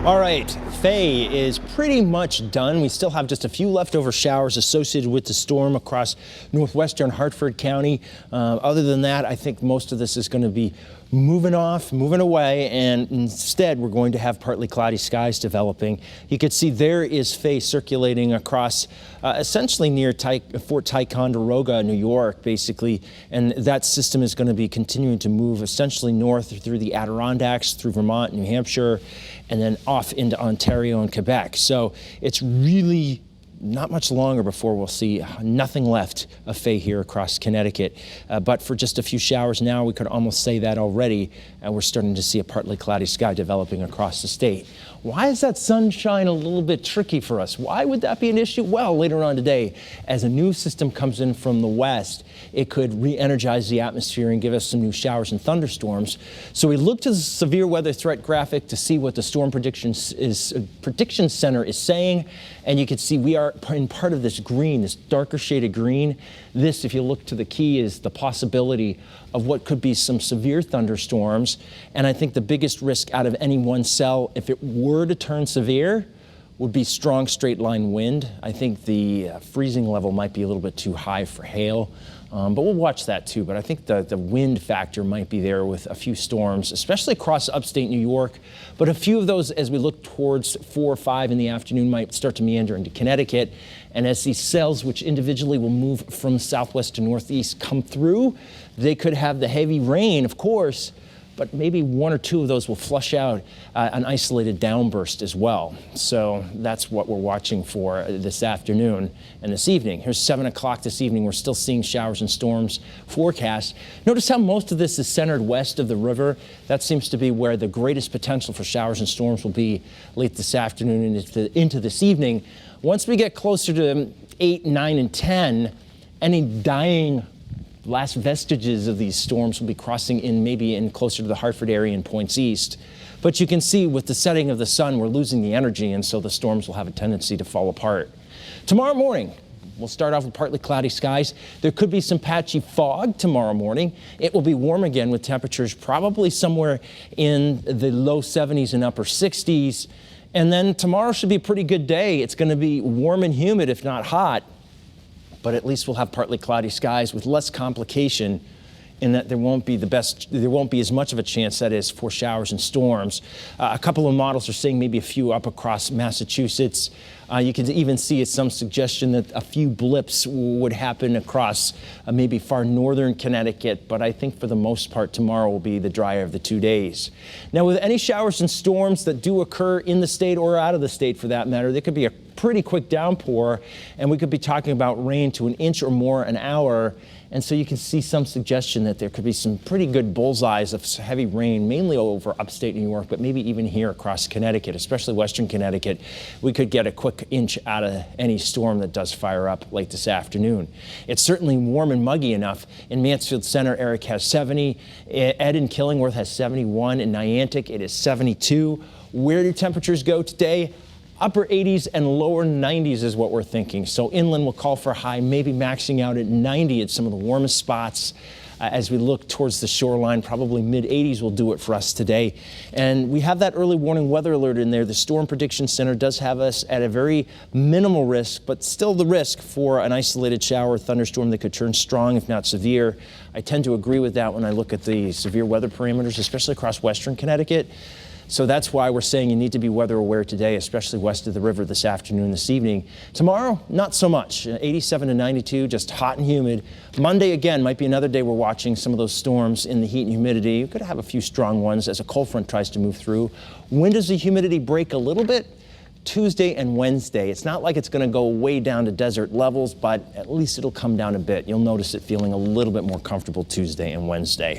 All right, Fay is pretty much done. We still have just a few leftover showers associated with the storm across northwestern Hartford County. Other than that, I think most of this is going to be moving away, and instead we're going to have partly cloudy skies developing. You can see there is Fay circulating across essentially near Fort Ticonderoga, New York, basically, and that system is going to be continuing to move essentially north through the Adirondacks, through Vermont, New Hampshire, and then off into Ontario and Quebec. So it's really not much longer before we'll see nothing left of Fay here across Connecticut. But for just a few showers now, we could almost say that already. And we're starting to see a partly cloudy sky developing across the state. Why is that sunshine a little bit tricky for us? Why would that be an issue? Well, later on today, as a new system comes in from the west, it could re-energize the atmosphere and give us some new showers and thunderstorms. So we look to the severe weather threat graphic to see what the Storm Prediction Center is saying. And you can see we are in part of this green, this darker shaded green. This, if you look to the key, is the possibility of what could be some severe thunderstorms. And I think the biggest risk out of any one cell, if it were to turn severe, would be strong straight line wind. I think the freezing level might be a little bit too high for hail. But we'll watch that too. But I think the wind factor might be there with a few storms, especially across upstate New York. But a few of those, as we look towards 4 or 5 in the afternoon, might start to meander into Connecticut. And as these cells, which individually will move from southwest to northeast, come through, they could have the heavy rain, of course, but maybe 1 or 2 of those will flush out an isolated downburst as well. So that's what we're watching for this afternoon and this evening. Here's 7 o'clock this evening. We're still seeing showers and storms forecast. Notice how most of this is centered west of the river. That seems to be where the greatest potential for showers and storms will be late this afternoon and into this evening. Once we get closer to 8, 9, and 10, any dying last vestiges of these storms will be crossing in maybe in closer to the Hartford area and points east. But you can see with the setting of the sun, we're losing the energy, and so the storms will have a tendency to fall apart. Tomorrow morning, we'll start off with partly cloudy skies. There could be some patchy fog tomorrow morning. It will be warm again with temperatures probably somewhere in the low 70s and upper 60s. And then tomorrow should be a pretty good day. It's going to be warm and humid, if not hot. But at least we'll have partly cloudy skies with less complication in that there won't be as much of a chance, that is, for showers and storms. A couple of models are saying maybe a few up across Massachusetts. You can even see some suggestion that a few blips would happen across maybe far northern Connecticut, but I think for the most part tomorrow will be the drier of the 2 days. Now, with any showers and storms that do occur in the state or out of the state for that matter, there could be a pretty quick downpour, and we could be talking about rain to an inch or more an hour. And so you can see some suggestion that there could be some pretty good bullseyes of heavy rain, mainly over upstate New York, but maybe even here across Connecticut, especially western Connecticut. We could get a quick inch out of any storm that does fire up late this afternoon. It's certainly warm and muggy enough. In Mansfield Center, Eric has 70. Ed in Killingworth has 71. In Niantic, it is 72. Where do temperatures go today? Upper 80s and lower 90s is what we're thinking. So inland will call for a high, maybe maxing out at 90 at some of the warmest spots. As we look towards the shoreline, probably mid 80s will do it for us today. And we have that early warning weather alert in there. The Storm Prediction Center does have us at a very minimal risk, but still the risk for an isolated shower or thunderstorm that could turn strong, if not severe. I tend to agree with that when I look at the severe weather parameters, especially across western Connecticut. So that's why we're saying you need to be weather aware today, especially west of the river this afternoon, this evening. Tomorrow, not so much. 87 to 92, just hot and humid. Monday, again, might be another day we're watching some of those storms in the heat and humidity. You could have a few strong ones as a cold front tries to move through. When does the humidity break a little bit? Tuesday and Wednesday. It's not like it's going to go way down to desert levels, but at least it'll come down a bit. You'll notice it feeling a little bit more comfortable Tuesday and Wednesday.